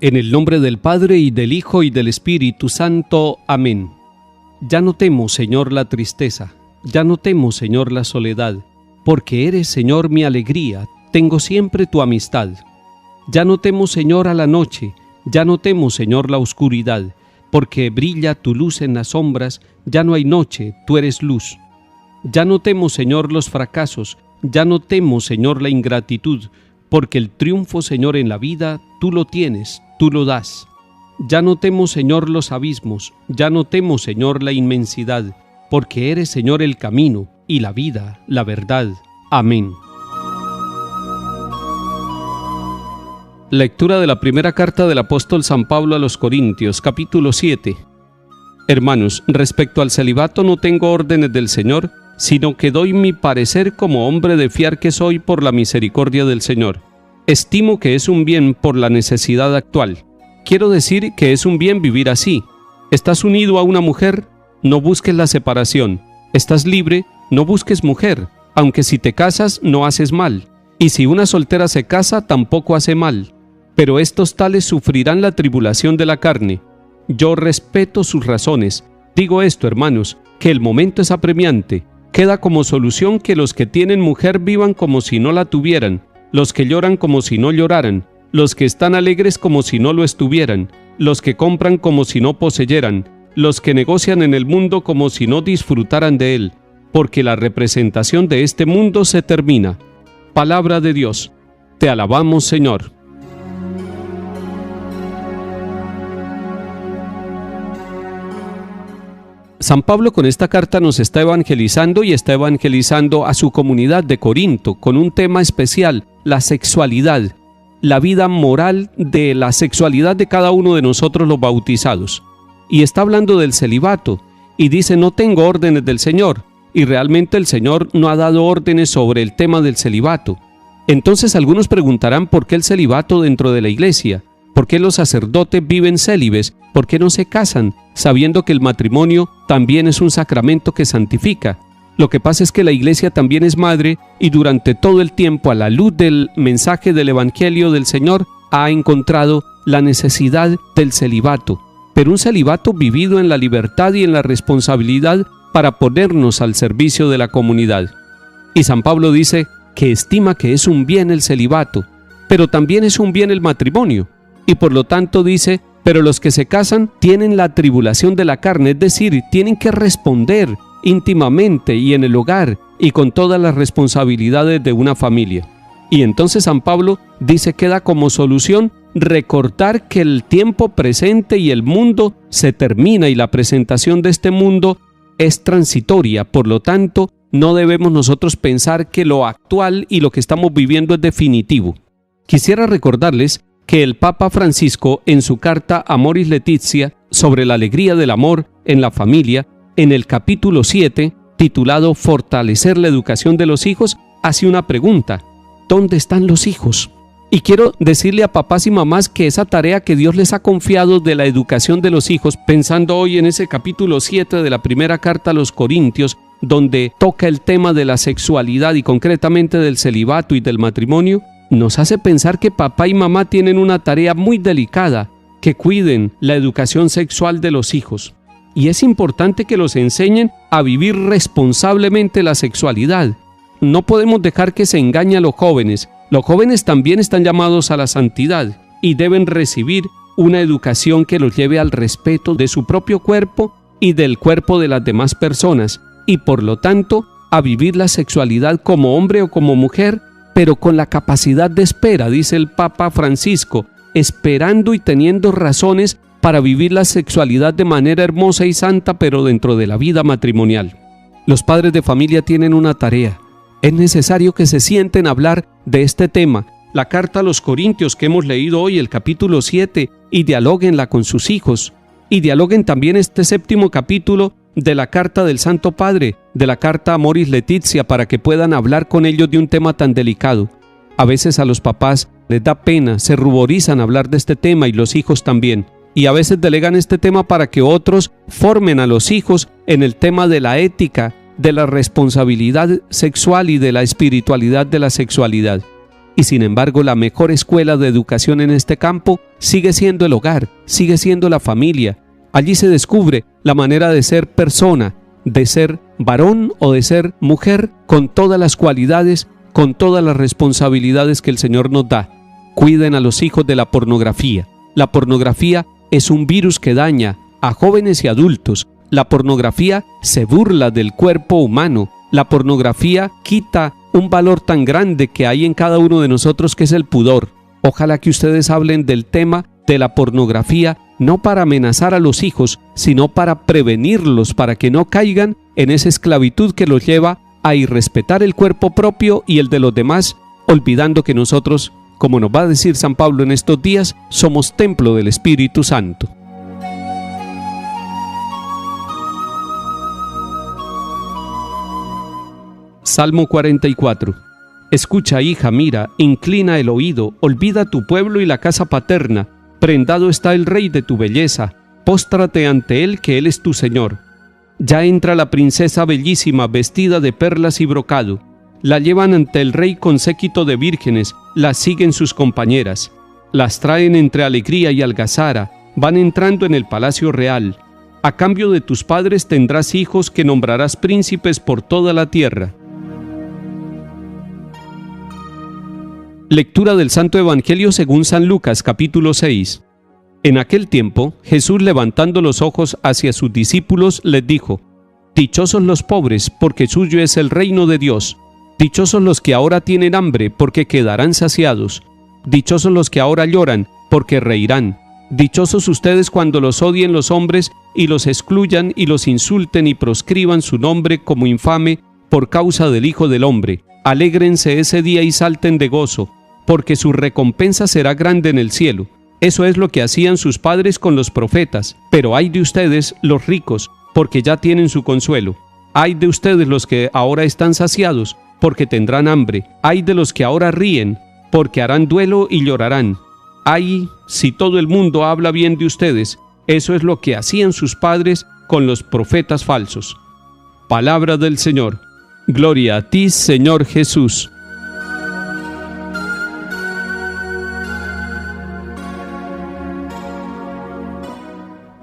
En el nombre del Padre, y del Hijo, y del Espíritu Santo. Amén. Ya no temo, Señor, la tristeza, ya no temo, Señor, la soledad, porque eres, Señor, mi alegría, tengo siempre tu amistad. Ya no temo, Señor, a la noche, ya no temo, Señor, la oscuridad, porque brilla tu luz en las sombras, ya no hay noche, tú eres luz. Ya no temo, Señor, los fracasos, ya no temo, Señor, la ingratitud, porque el triunfo, Señor, en la vida, tú lo tienes, tú lo das. Ya no temo, Señor, los abismos, ya no temo, Señor, la inmensidad, porque eres, Señor, el camino y la vida, la verdad. Amén. Lectura de la primera carta del apóstol San Pablo a los Corintios, capítulo 7. Hermanos, respecto al celibato no tengo órdenes del Señor, sino que doy mi parecer como hombre de fiar que soy por la misericordia del Señor. Estimo que es un bien por la necesidad actual. Quiero decir que es un bien vivir así. ¿Estás unido a una mujer? No busques la separación. ¿Estás libre? No busques mujer, aunque si te casas no haces mal. Y si una soltera se casa, tampoco hace mal. Pero estos tales sufrirán la tribulación de la carne. Yo respeto sus razones. Digo esto, hermanos, que el momento es apremiante. Queda como solución que los que tienen mujer vivan como si no la tuvieran, los que lloran como si no lloraran, los que están alegres como si no lo estuvieran, los que compran como si no poseyeran, los que negocian en el mundo como si no disfrutaran de él, porque la representación de este mundo se termina. Palabra de Dios. Te alabamos, Señor. San Pablo con esta carta nos está evangelizando y está evangelizando a su comunidad de Corinto con un tema especial, la sexualidad, la vida moral de la sexualidad de cada uno de nosotros los bautizados. Y está hablando del celibato y dice: no tengo órdenes del Señor, y realmente el Señor no ha dado órdenes sobre el tema del celibato. Entonces algunos preguntarán por qué el celibato dentro de la iglesia. ¿Por qué los sacerdotes viven célibes? ¿Por qué no se casan, sabiendo que el matrimonio también es un sacramento que santifica? Lo que pasa es que la iglesia también es madre y durante todo el tiempo, a la luz del mensaje del Evangelio del Señor, ha encontrado la necesidad del celibato. Pero un celibato vivido en la libertad y en la responsabilidad para ponernos al servicio de la comunidad. Y San Pablo dice que estima que es un bien el celibato, pero también es un bien el matrimonio. Y por lo tanto dice: pero los que se casan tienen la tribulación de la carne, es decir, tienen que responder íntimamente y en el hogar y con todas las responsabilidades de una familia. Y entonces San Pablo dice que da como solución recordar que el tiempo presente y el mundo se termina y la presentación de este mundo es transitoria. Por lo tanto, no debemos nosotros pensar que lo actual y lo que estamos viviendo es definitivo. Quisiera recordarles que el Papa Francisco, en su carta Amoris Laetitia sobre la alegría del amor en la familia, en el capítulo 7, titulado Fortalecer la educación de los hijos, hace una pregunta: ¿dónde están los hijos? Y quiero decirle a papás y mamás que esa tarea que Dios les ha confiado de la educación de los hijos, pensando hoy en ese capítulo 7 de la primera carta a los Corintios, donde toca el tema de la sexualidad y concretamente del celibato y del matrimonio, nos hace pensar que papá y mamá tienen una tarea muy delicada, que cuiden la educación sexual de los hijos. Y es importante que los enseñen a vivir responsablemente la sexualidad. No podemos dejar que se engañe a los jóvenes. Los jóvenes también están llamados a la santidad y deben recibir una educación que los lleve al respeto de su propio cuerpo y del cuerpo de las demás personas, y por lo tanto a vivir la sexualidad como hombre o como mujer, pero con la capacidad de espera, dice el Papa Francisco, esperando y teniendo razones para vivir la sexualidad de manera hermosa y santa, pero dentro de la vida matrimonial. Los padres de familia tienen una tarea. Es necesario que se sienten a hablar de este tema, la carta a los Corintios que hemos leído hoy, el capítulo 7, y dialóguenla con sus hijos. Y dialoguen también este 7º capítulo de la carta del Santo Padre, de la carta Amoris Laetitia, para que puedan hablar con ellos de un tema tan delicado. A veces a los papás les da pena, se ruborizan hablar de este tema y los hijos también. Y a veces delegan este tema para que otros formen a los hijos en el tema de la ética, de la responsabilidad sexual y de la espiritualidad de la sexualidad. Y sin embargo, la mejor escuela de educación en este campo sigue siendo el hogar, sigue siendo la familia. Allí se descubre la manera de ser persona, de ser varón o de ser mujer, con todas las cualidades, con todas las responsabilidades que el Señor nos da. Cuiden a los hijos de la pornografía. La pornografía es un virus que daña a jóvenes y adultos. La pornografía se burla del cuerpo humano. La pornografía quita un valor tan grande que hay en cada uno de nosotros, que es el pudor. Ojalá que ustedes hablen del tema de la pornografía, no para amenazar a los hijos, sino para prevenirlos, para que no caigan en esa esclavitud que los lleva a irrespetar el cuerpo propio y el de los demás, olvidando que nosotros, como nos va a decir San Pablo en estos días, somos templo del Espíritu Santo. Salmo 44. Escucha, hija, mira, inclina el oído, olvida tu pueblo y la casa paterna. Prendado está el rey de tu belleza, póstrate ante él, que él es tu Señor. Ya entra la princesa bellísima, vestida de perlas y brocado. La llevan ante el rey con séquito de vírgenes, la siguen sus compañeras. Las traen entre alegría y algazara, van entrando en el palacio real. A cambio de tus padres tendrás hijos que nombrarás príncipes por toda la tierra. Lectura del Santo Evangelio según San Lucas, capítulo 6. En aquel tiempo, Jesús, levantando los ojos hacia sus discípulos, les dijo: Dichosos los pobres, porque suyo es el reino de Dios. Dichosos los que ahora tienen hambre, porque quedarán saciados. Dichosos los que ahora lloran, porque reirán. Dichosos ustedes cuando los odien los hombres y los excluyan y los insulten y proscriban su nombre como infame por causa del Hijo del Hombre. Alégrense ese día y salten de gozo, porque su recompensa será grande en el cielo. Eso es lo que hacían sus padres con los profetas. Pero ay de ustedes, los ricos, porque ya tienen su consuelo. Ay de ustedes los que ahora están saciados, porque tendrán hambre. Ay de los que ahora ríen, porque harán duelo y llorarán. Ay, si todo el mundo habla bien de ustedes. Eso es lo que hacían sus padres con los profetas falsos. Palabra del Señor. Gloria a ti, Señor Jesús.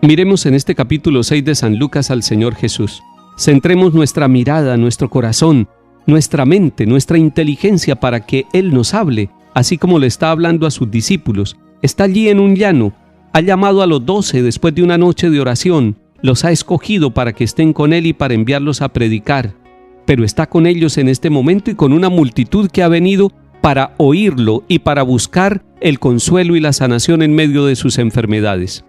Miremos en este capítulo 6 de San Lucas al Señor Jesús. Centremos nuestra mirada, nuestro corazón, nuestra mente, nuestra inteligencia para que Él nos hable, así como le está hablando a sus discípulos. Está allí en un llano, ha llamado a los 12 después de una noche de oración, los ha escogido para que estén con Él y para enviarlos a predicar. Pero está con ellos en este momento y con una multitud que ha venido para oírlo y para buscar el consuelo y la sanación en medio de sus enfermedades.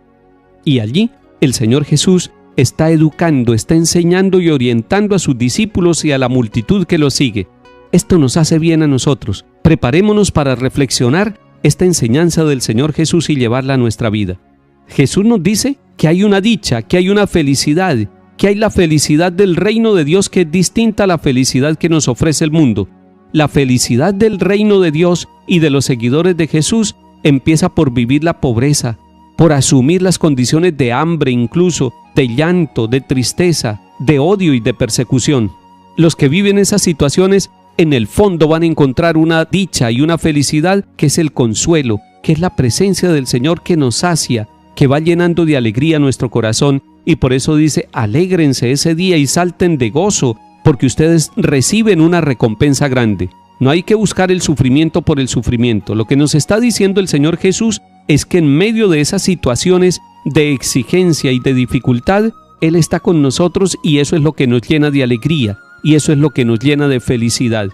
Y allí el Señor Jesús está educando, está enseñando y orientando a sus discípulos y a la multitud que lo sigue. Esto nos hace bien a nosotros. Preparémonos para reflexionar esta enseñanza del Señor Jesús y llevarla a nuestra vida. Jesús nos dice que hay una dicha, que hay una felicidad, que hay la felicidad del reino de Dios que es distinta a la felicidad que nos ofrece el mundo. La felicidad del reino de Dios y de los seguidores de Jesús empieza por vivir la pobreza, por asumir las condiciones de hambre, incluso de llanto, de tristeza, de odio y de persecución. Los que viven esas situaciones en el fondo van a encontrar una dicha y una felicidad que es el consuelo, que es la presencia del Señor que nos sacia, que va llenando de alegría nuestro corazón. Y por eso dice: alégrense ese día y salten de gozo, porque ustedes reciben una recompensa grande. No hay que buscar el sufrimiento por el sufrimiento. Lo que nos está diciendo el Señor Jesús es que en medio de esas situaciones de exigencia y de dificultad, Él está con nosotros y eso es lo que nos llena de alegría y eso es lo que nos llena de felicidad.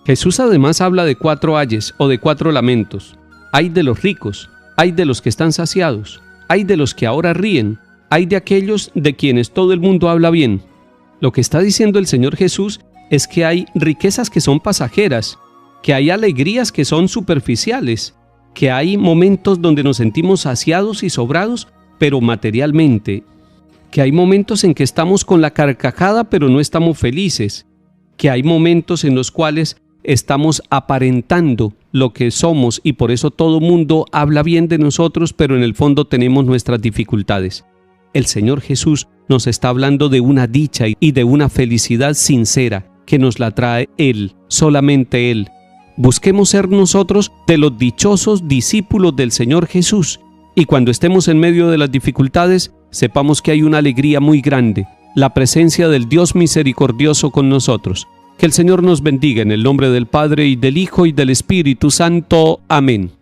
Jesús además habla de 4 ayes o de 4 lamentos. Ay de los ricos, ay de los que están saciados, ay de los que ahora ríen, ay de aquellos de quienes todo el mundo habla bien. Lo que está diciendo el Señor Jesús es que hay riquezas que son pasajeras, que hay alegrías que son superficiales, que hay momentos donde nos sentimos saciados y sobrados, pero materialmente, que hay momentos en que estamos con la carcajada pero no estamos felices, que hay momentos en los cuales estamos aparentando lo que somos y por eso todo mundo habla bien de nosotros, pero en el fondo tenemos nuestras dificultades. El Señor Jesús nos está hablando de una dicha y de una felicidad sincera que nos la trae Él, solamente Él. Busquemos ser nosotros de los dichosos discípulos del Señor Jesús, y cuando estemos en medio de las dificultades, sepamos que hay una alegría muy grande, la presencia del Dios misericordioso con nosotros. Que el Señor nos bendiga en el nombre del Padre, y del Hijo, y del Espíritu Santo. Amén.